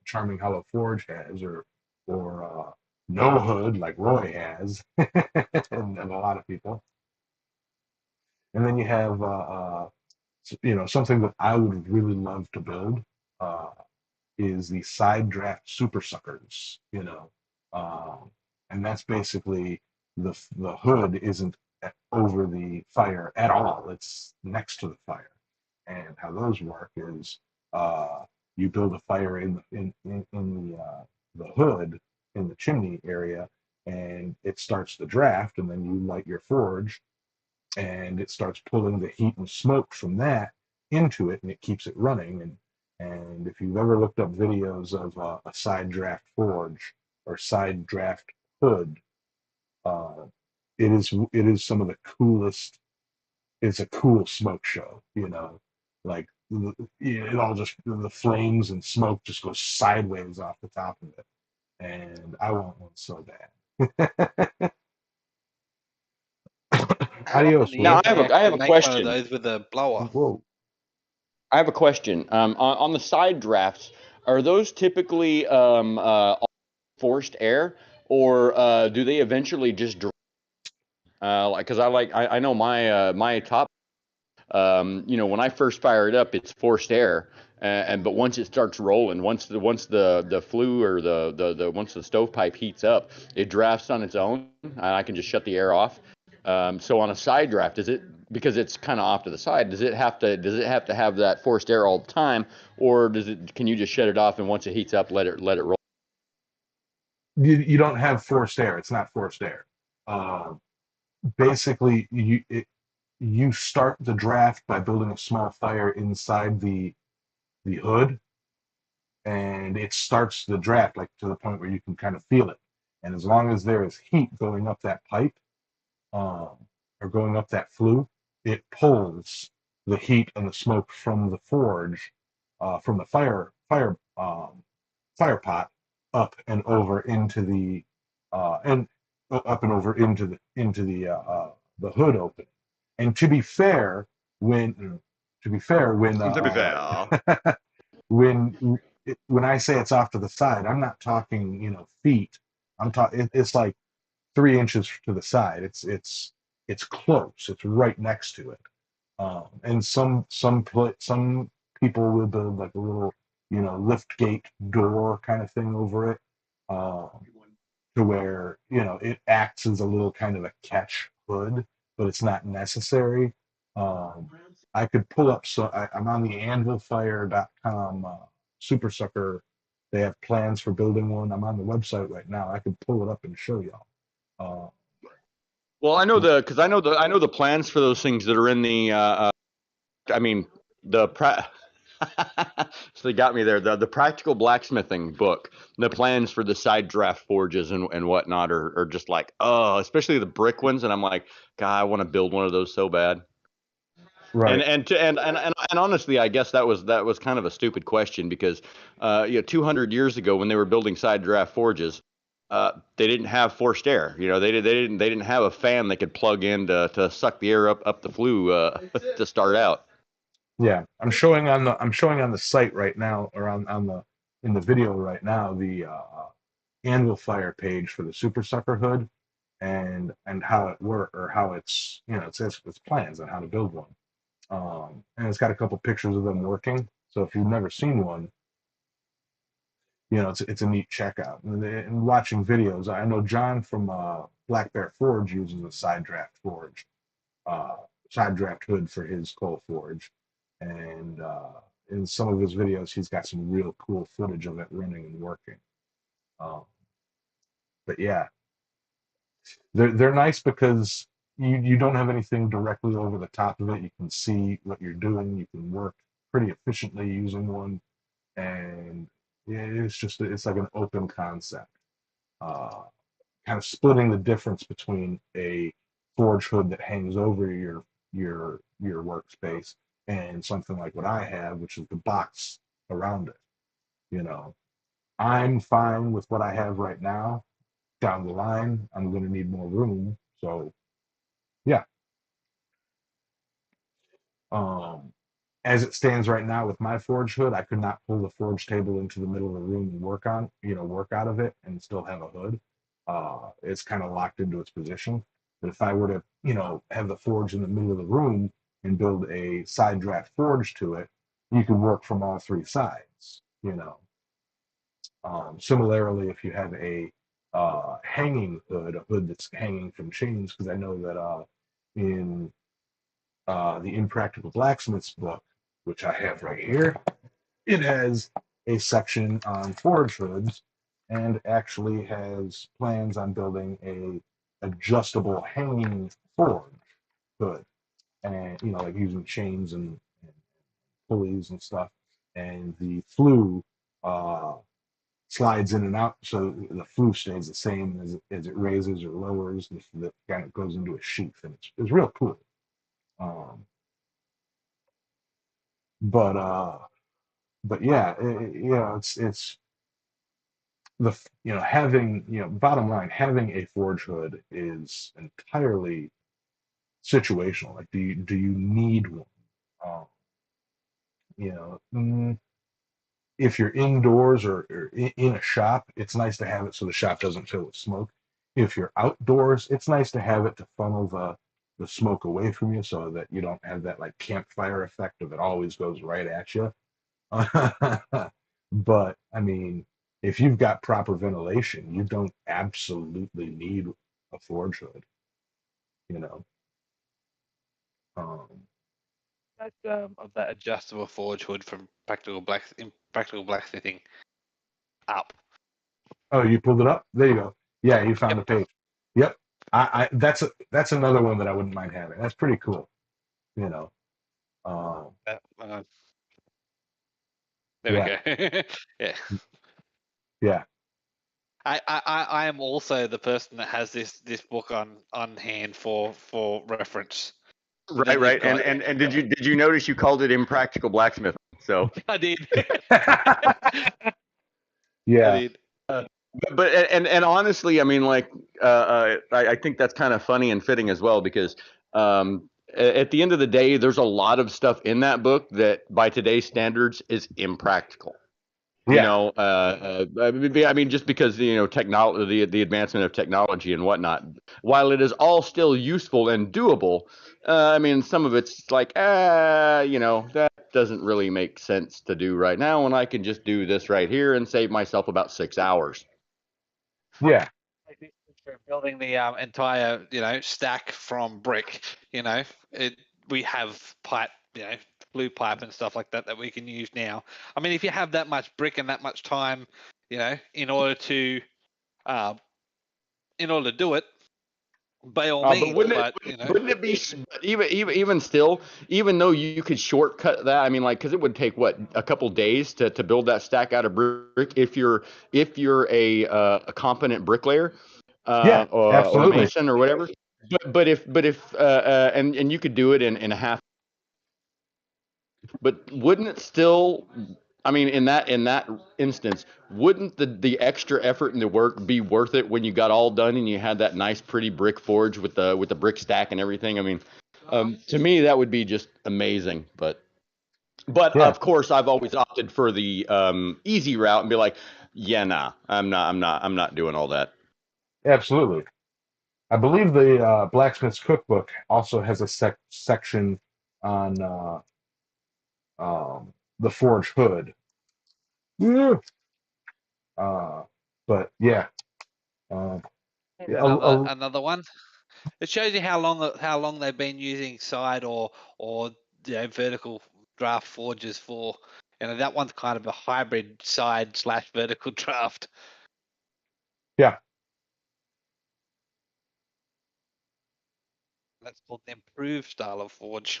Charming Hollow Forge has, or no hood, like Roy has, and a lot of people. And then you have something that I would really love to build uh, is the side draft super suckers, um, and that's basically the hood isn't over the fire at all; it's next to the fire. And how those work is you build a fire in the hood in the chimney area, and it starts the draft, and then you light your forge, and it starts pulling the heat and smoke from that into it, and it keeps it running. And if you've ever looked up videos of a side draft forge or side draft hood, uh, it is some of the coolest. It's a cool smoke show, like it all just the flames and smoke just goes sideways off the top of it, and I want one so bad. How up in Adios, the Now Will. effort I to have a make one of question. those with a blower? Whoa. I have a question. On the side drafts, are those typically forced air, or do they eventually just like? Because I know my top. When I first fire it up, it's forced air, and but once it starts rolling, once the flue or the once the stovepipe heats up, it drafts on its own, and I can just shut the air off. So on a side draft, is it because it's kind of off to the side? Does it have to have that forced air all the time, or can you just shut it off and once it heats up, let it roll? You don't have forced air. It's not forced air. Uh, Basically, you start the draft by building a small fire inside the hood, and it starts the draft like to the point where you can kind of feel it. And as long as there is heat going up that pipe, um, or going up that flue, it pulls the heat and the smoke from the forge, from the fire pot up and over into and up and over into the hood open. And when To be fair. when I say it's off to the side, I'm not talking feet. I'm talking it's like 3 inches to the side. It's close. It's right next to it. And some people will build like a little lift gate door kind of thing over it, to where it acts as a little kind of a catch hood, but it's not necessary. Um, I could pull up. So I'm on the anvilfire.com super sucker. They have plans for building one. I'm on the website right now. I could pull it up and show y'all. Uh, Well, because I know the plans for those things that are in the. I mean the so they got me there. The practical blacksmithing book, the plans for the side draft forges and whatnot are just like, oh, especially the brick ones. And I'm like, God, I want to build one of those so bad. Right. And honestly, I guess that was kind of a stupid question because 200 years ago when they were building side draft forges, they didn't have forced air. They didn't have a fan they could plug in to suck the air up the flue to start out. Yeah, I'm showing on the site right now, or on the in the video right now, the anvil fire page for the Super Sucker hood, and how it work, or how it's, it says its plans on how to build one. And it's got a couple pictures of them working. So if you've never seen one, it's a neat checkout. And watching videos, I know John from Black Bear Forge uses a uh, side draft hood for his coal forge, and in some of his videos, he's got some real cool footage of it running and working. Um, but yeah, they're nice because you don't have anything directly over the top of it. You can see what you're doing. You can work pretty efficiently using one, and it's like an open concept. Uh, Kind of splitting the difference between a forge hood that hangs over your workspace and something like what I have, which is the box around it. You know, I'm fine with what I have right now. Down the line, I'm going to need more room. So yeah. Um, as it stands right now with my forge hood, I could not pull the forge table into the middle of the room and work out of it and still have a hood. It's kind of locked into its position. But if I were to, have the forge in the middle of the room and build a side draft forge to it, you could work from all three sides. Similarly, if you have a hanging hood, a hood that's hanging from chains, because I know that in the Impractical Blacksmiths book, which I have right here, it has a section on forge hoods, and actually has plans on building a adjustable hanging forge hood, and like using chains and pulleys and stuff, and the flue uh, slides in and out, so the flue stays the same as it raises or lowers. The kind of goes into a sheath, and it's real cool. Um, but yeah, it's the having, bottom line, having a forge hood is entirely situational. Like, do you need one? Um, you know, mm, if you're indoors, or in a shop, it's nice to have it so the shop doesn't fill with smoke. If you're outdoors, it's nice to have it to funnel the smoke away from you, so that you don't have that like campfire effect of it always goes right at you. But I mean, if you've got proper ventilation, you don't absolutely need a forge hood, you know. Um, Of that adjustable forge hood from Practical Blacksmithing up. oh, you pulled it up? There you go. Yeah, you found the page. Yep. That's another one that I wouldn't mind having. That's pretty cool, you know. There Yeah, we go. Yeah. yeah, I am also the person that has this book on hand for reference. So then Right. you've got- And did you notice you called it Impractical Blacksmithing? So, I did. I yeah, did. but and honestly, I mean, like, I think that's kind of funny and fitting as well because at the end of the day, there's a lot of stuff in that book that, by today's standards, is impractical. yeah, I mean, just because technology, the advancement of technology and whatnot, while it is all still useful and doable, I mean, some of it's like, that doesn't really make sense to do right now, and I can just do this right here and save myself about 6 hours. yeah, For building the entire stack from brick, we have pipe, blue pipe and stuff like that we can use now. I mean, if you have that much brick and that much time, in order to do it, by all means. Wouldn't it be even still, even though you could shortcut that? I mean, like, because it would take what, a couple days to build that stack out of brick if you're a competent bricklayer, yeah, or absolutely. mason or whatever. But if and you could do it in a half But wouldn't it still? I mean, in that instance, wouldn't the extra effort and the work be worth it when you got all done and you had that nice, pretty brick forge with the brick stack and everything? I mean, to me, that would be just amazing. But Yeah, of course, I've always opted for the easy route and be like, yeah, nah, I'm not doing all that. absolutely. I believe the Blacksmith's Cookbook also has a section on the forge hood. Yeah. Uh, but yeah, uh, yeah, Another one. It shows you how long they've been using side or vertical draft forges for. That one's kind of a hybrid side / vertical draft. yeah. That's called the improved style of forge.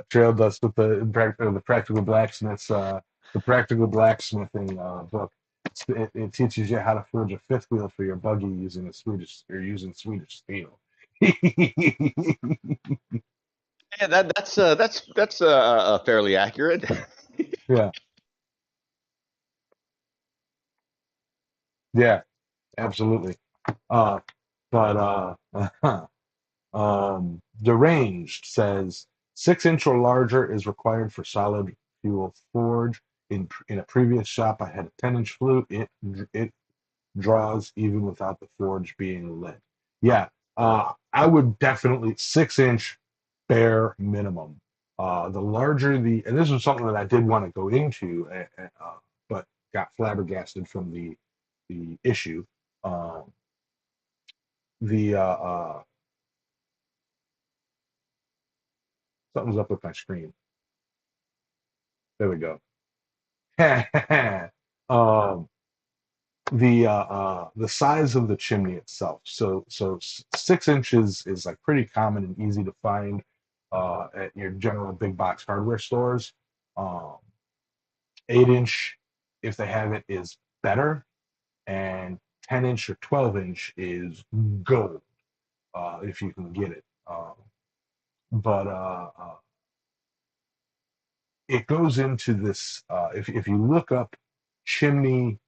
Trail dust with the practical blacksmiths, the practical blacksmithing book. It teaches you how to forge a fifth wheel for your buggy using using Swedish steel. Yeah, that's fairly accurate. Yeah, yeah, absolutely. Uh, but Deranged says 6 inch or larger is required for solid fuel forge. In a previous shop, I had a 10-inch flute. It draws even without the forge being lit. Yeah, I would definitely 6 inch bare minimum. The larger and this was something that I did want to go into, but got flabbergasted from the issue. Um, the Something's up with my screen. There we go. um, the size of the chimney itself. So 6 inches is like pretty common and easy to find at your general big box hardware stores. Um, 8 inch, if they have it, is better, and 10 inch or 12 inch is gold if you can get it. But it goes into this. If you look up chimney,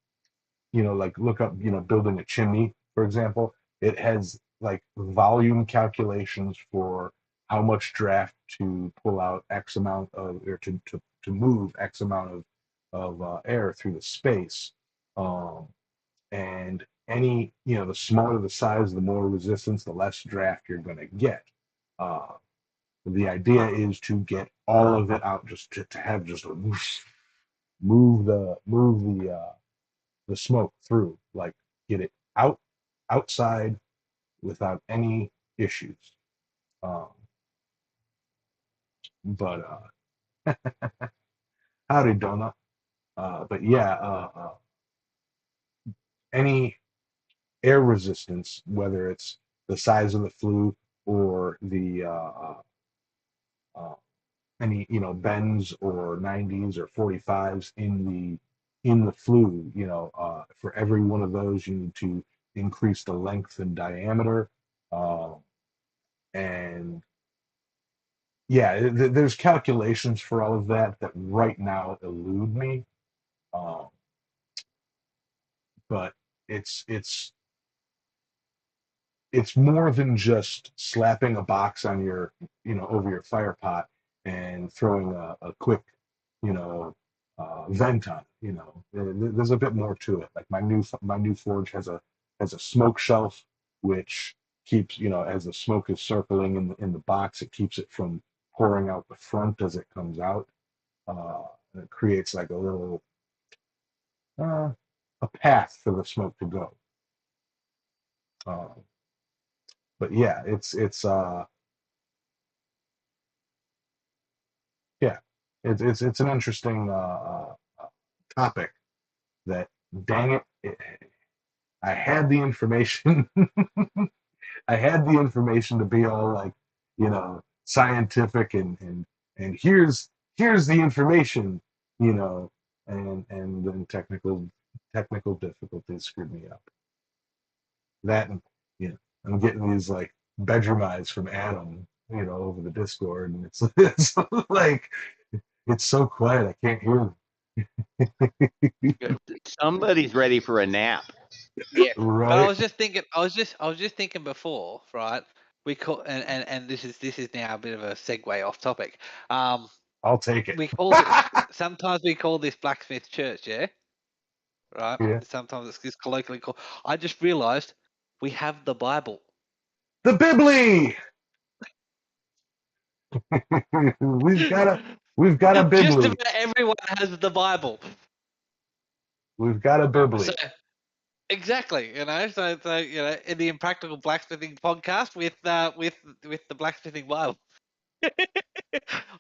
like look up, building a chimney, for example, it has like volume calculations for how much draft to pull out X amount of, or to move X amount of air through the space. And the smaller the size, the more resistance, the less draft you're going to get. Uh, the idea is to get all of it out, just to have just a whoosh, move the smoke through, like get it outside without any issues. Um, but howdy donut. But yeah, any air resistance, whether it's the size of the flue or the uh, any bends or 90s or 45s in the flue, for every one of those you need to increase the length and diameter. Uh, and yeah, there's calculations for all of that right now elude me. Um, but it's it's more than just slapping a box on your, over your fire pot and throwing a quick, you know, vent on it. There's a bit more to it. Like my new forge has a smoke shelf, which keeps, as the smoke is circling in the box, it keeps it from pouring out the front as it comes out. And it creates like a little uh, a path for the smoke to go. Uh, but yeah, it's yeah, it's an interesting topic. That, dang it, I had the information. I had the information to be all like, scientific and here's the information, you know, and then technical difficulties screwed me up. That and I'm getting these like bedroom eyes from Adam. over the Discord, and it's like it's so quiet I can't hear them. Somebody's ready for a nap. Yeah. But I Right? was just thinking. I was just thinking before, right? We call and this is now a bit of a segue off topic. I'll take it. We call it sometimes we call this Blacksmith Church, yeah, right? Yeah. Sometimes it's just colloquially called. I just realised we have the Bible. The Bibli. we've got a Just Bibli. about everyone has the Bible. We've got a Bibli. So exactly, so in the Impractical Blacksmithing podcast with the Blacksmithing Bible.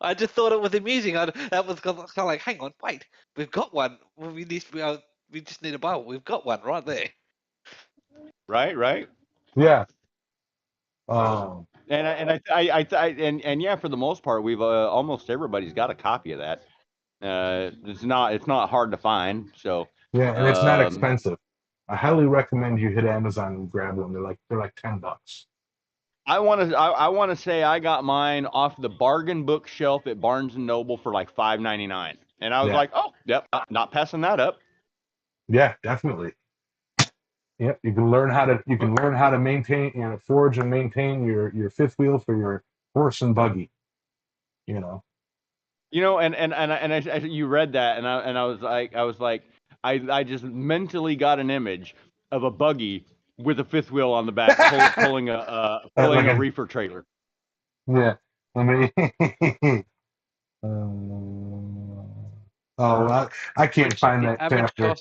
I just thought it was amusing. That was kind of like, hang on, wait, we've got one. We just need a Bible. We've got one right there. Right. Yeah. And yeah, for the most part, we've almost everybody's got a copy of that. It's not hard to find. So Yeah, and it's not expensive. I highly recommend you hit Amazon and grab one. They're like $10. I want to say I got mine off the bargain bookshelf at Barnes and Noble for like $5.99, and I was Yeah. like, oh, yep, not passing that up. Yeah, definitely. Yep, you can learn how to maintain, forge and maintain your fifth wheel for your horse and buggy. And you read that, and I was like, I just mentally got an image of a buggy with a fifth wheel on the back, pulling a reefer trailer. Yeah, I mean, I can't find that chapter.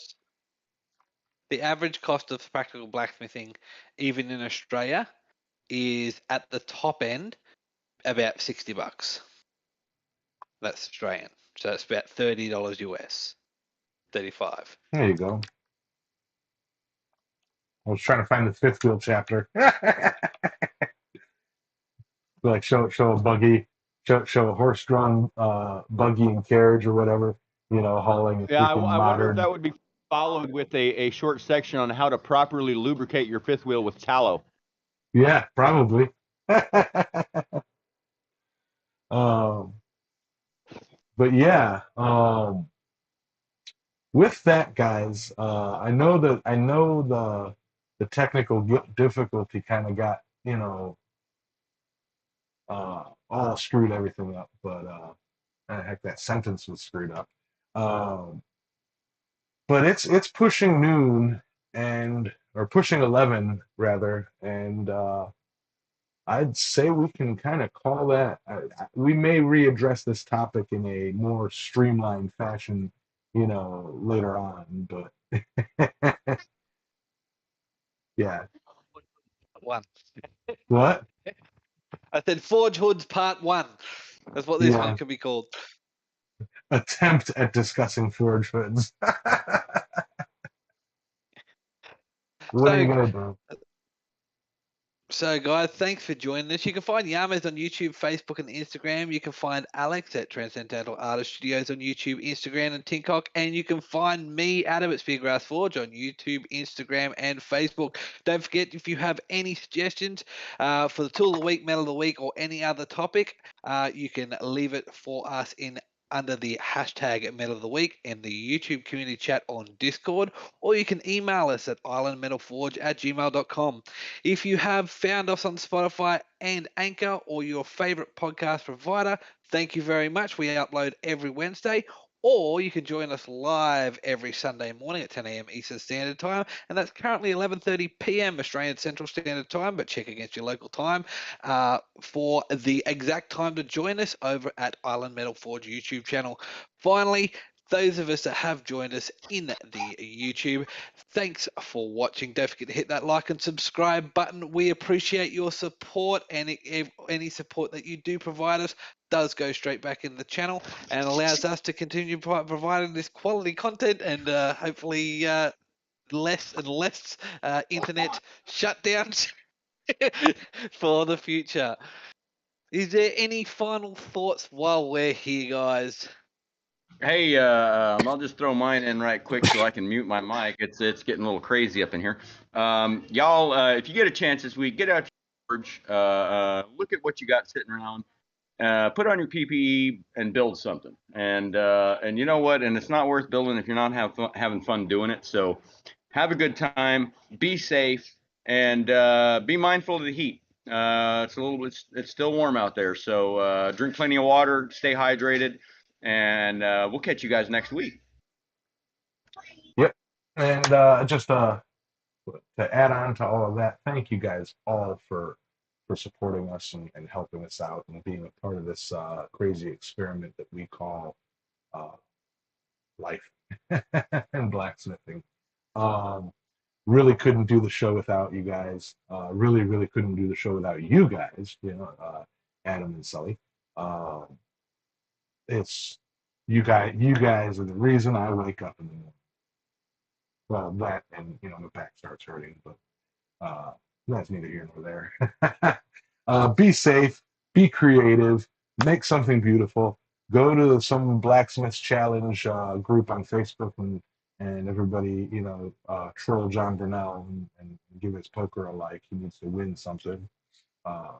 The average cost of practical blacksmithing, even in Australia, is at the top end about $60. That's Australian, so it's about $30 US, 35. There you go. I was trying to find the fifth wheel chapter. Like show a buggy, show a horse-drawn buggy and carriage or whatever, hauling a Yeah, freaking I wonder if modern. that would be followed with a short section on how to properly lubricate your fifth wheel with tallow. Yeah, probably. But yeah, with that, guys, I know the technical difficulty kind of got all screwed everything up, but heck, that sentence was screwed up. But it's pushing noon or pushing 11 rather, and I'd say we can kind of call that. We may readdress this topic in a more streamlined fashion, later on. But yeah. One. What? I said Forge Hoods Part 1. That's what this one could be called. Attempt at discussing forge hoods. What are you gonna do? So, guys, thanks for joining us. You can find Yamas on YouTube, Facebook, and Instagram. You can find Alex at Transcendental Artist Studios on YouTube, Instagram, and TikTok. And you can find me, Adam, at Speargrass Forge on YouTube, Instagram, and Facebook. Don't forget, if you have any suggestions for the Tool of the Week, Metal of the Week, or any other topic, you can leave it for us under the hashtag Metal of the Week in the YouTube community chat on Discord, or you can email us at islandmetalforge@gmail.com. If you have found us on Spotify and Anchor or your favorite podcast provider, thank you very much. We upload every Wednesday. Or you can join us live every Sunday morning at 10 a.m. Eastern Standard Time, and that's currently 11:30 p.m. Australian Central Standard Time, but check against your local time for the exact time to join us over at Island Metal Forge YouTube channel. Finally, those of us that have joined us in the YouTube, thanks for watching. Don't forget to hit that like and subscribe button. We appreciate your support, and any support that you do provide us does go straight back in the channel and allows us to continue providing this quality content and hopefully less and less internet shutdowns for the future. Is there any final thoughts while we're here, guys? Hey, I'll just throw mine in right quick so I can mute my mic. It's getting a little crazy up in here. Y'all, if you get a chance this week, get out look at what you got sitting around. Put on your PPE and build something. And you know what? And it's not worth building if you're not having fun doing it. So have a good time, be safe, and be mindful of the heat. It's still warm out there. So drink plenty of water, stay hydrated, and we'll catch you guys next week. Yep. And just to add on to all of that, thank you guys all for supporting us and helping us out and being a part of this crazy experiment that we call uh, life and blacksmithing. Um, really couldn't do the show without you guys. Really couldn't do the show without you guys. Adam and Sully. Um, it's you guys. You guys are the reason I wake up in the morning. Well, that and my back starts hurting, but that's neither here nor there. Be safe, be creative, make something beautiful. Go to some Blacksmiths Challenge group on Facebook and everybody, troll John Burnell and give his poker a like. He needs to win something. Uh,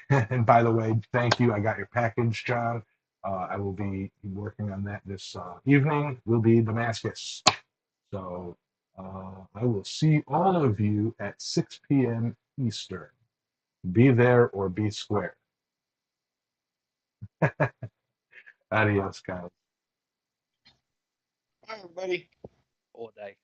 and by the way, thank you. I got your package, John. I will be working on that this evening. Will be Damascus. So I will see all of you at 6 p.m. Eastern. Be there or be square. Adios, guys. Bye, everybody. All day.